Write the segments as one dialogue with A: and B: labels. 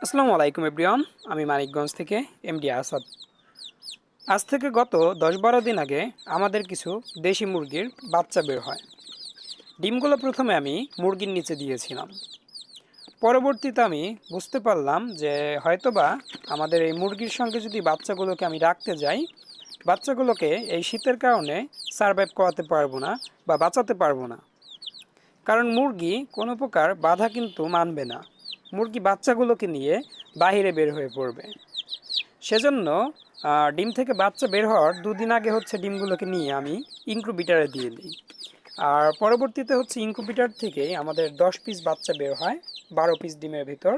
A: আসসালামু আলাইকুম এভরিওয়ান। আমি মানিকগঞ্জ থেকে এমডি আসাদ। আজ থেকে গত ১০-১২ দিন আগে আমাদের কিছু দেশি মুরগির বাচ্চা বের হয়। ডিমগুলো প্রথমে আমি মুরগির নিচে দিয়েছিলাম। পরবর্তীতে আমি বুঝতে পারলাম যে হয়তোবা আমাদের এই মুরগির সঙ্গে যদি বাচ্চাগুলোকে আমি রাখতে যাই, বাচ্চাগুলোকে এই শীতের কারণে সারভাইভ করাতে পারবো না বা বাঁচাতে পারবো না। কারণ মুরগি কোনো প্রকার বাধা কিন্তু মানবে না। মুরগি বাচ্চাগুলোকে নিয়ে বাইরে বের হয়ে পড়বে। সেজন্য ডিম থেকে বাচ্চা বের হওয়ার দুদিন আগে ডিমগুলোকে নিয়ে আমি ইনকিউবেটরে দিয়ে দিই। আর পরবর্তীতে ইনকিউবেটর থেকে আমাদের 10 পিস বাচ্চা বের হয় 12 পিস ডিমের ভিতর।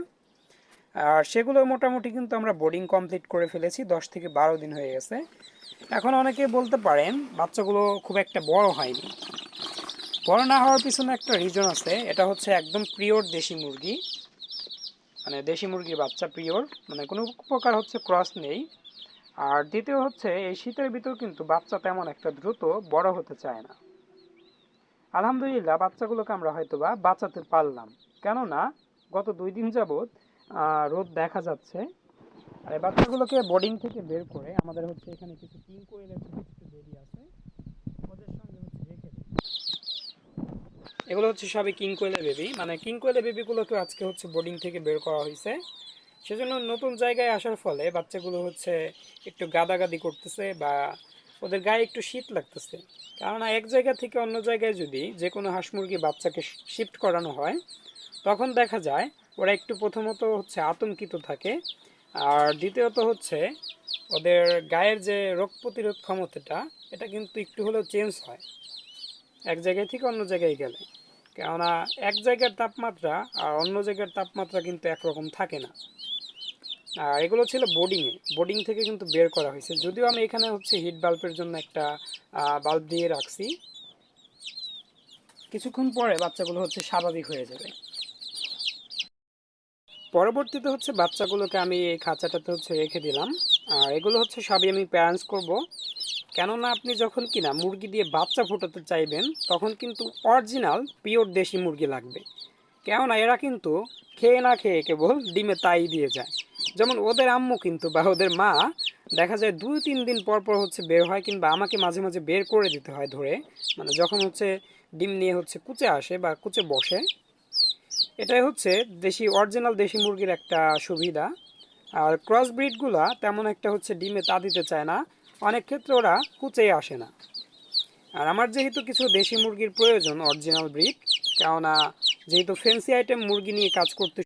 A: আর সেগুলো মোটামুটি কিন্তু আমরা বোর্ডিং কমপ্লিট করে ফেলেছি, 10 থেকে 12 দিন হয়ে গেছে। এখন অনেকে বলতে পারেন বাচ্চাগুলো খুব একটা বড় হয়নি। বড় না হওয়ার পিছনে একটা রিজন আছে, এটা হচ্ছে একদম পিওর দেশি মুরগি, মানে দেশি মুরগির বাচ্চা পিওর, মানে কোনো প্রকার ক্রস নেই। আর দ্বিতীয় এই শীতের ভিতর কিন্তু বাচ্চা তেমন একটা দ্রুত বড় হতে চায় না। আলহামদুলিল্লাহ বাচ্চাগুলোকে আমরা হয়তোবা বাঁচাতে পারলাম, কেননা গত 2 দিন যাবৎ রোদ দেখা যাচ্ছে। আর এই বাচ্চাগুলোকে বোর্ডিং থেকে বের করে আমাদের এখানে কিছু টিন কোয়েলের ছোট ছোট বেবি আছে, ওদের সঙ্গে রেখে দিই। এগুলো সবই কিং কোয়েলের বেবি, মানে কিং কোয়েলের বেবিগুলোকে আজকে বোর্ডিং থেকে বের করা হয়েছে। সেজন্য নতুন জায়গায় আসার ফলে বাচ্চাগুলো একটু গাদাগাদি করতেছে বা ওদের গায়ে একটু শীত লাগতেছে। কেননা এক জায়গা থেকে অন্য জায়গায় যদি যে কোনো হাঁস মুরগি বাচ্চাকে শিফট করানো হয়, তখন দেখা যায় ওরা একটু প্রথমত আতঙ্কিত থাকে, আর দ্বিতীয়ত ওদের গায়ের যে রোগ প্রতিরোধ ক্ষমতাটা এটা কিন্তু একটু হলেও চেঞ্জ হয় এক জায়গায় থেকে অন্য জায়গায় গেলে। কেননা এক জায়গার তাপমাত্রা আর অন্য জায়গার তাপমাত্রা কিন্তু একরকম থাকে না। আর এগুলো ছিল বোর্ডিং থেকে কিন্তু বের করা হয়েছে, যদিও আমি এখানে হিট বাল্বের জন্য একটা বাল্ব দিয়ে রাখছি। কিছুক্ষণ পরে বাচ্চাগুলো স্বাভাবিক হয়ে যাবে। পরবর্তীতে বাচ্চাগুলোকে আমি এই খাঁচাটাতে রেখে দিলাম। আর এগুলো সবই আমি প্যারেন্টস করব। কেননা আপনি যখন কিনা মুরগি দিয়ে বাচ্চা ফোটাতে চাইবেন, তখন কিন্তু অরিজিনাল পিওর দেশি মুরগি লাগবে। কেননা এরা কিন্তু খেয়ে না খেয়ে কেবল ডিমে তাই দিয়ে যায়। যেমন ওদের আম্মু কিন্তু বা ওদের মা দেখা যায় 2-3 দিন পর পর বের হয়, কিংবা আমাকে মাঝে মাঝে বের করে দিতে হয় ধরে, মানে যখন ডিম নিয়ে কুচে আসে বা কুচে বসে। এটাই দেশি অরিজিনাল দেশি মুরগির একটা সুবিধা। আর ক্রস ব্রিডগুলা তেমন একটা ডিমে তা দিতে চায় না, অনেক ক্ষেত্রে ওরা কুচেই আসে না। আর আমার যেহেতু কিছু দেশি মুরগির প্রয়োজন অরিজিনাল ব্রিড, কেননা যেহেতু ফ্যান্সি আইটেম মুরগি নিয়ে কাজ করতে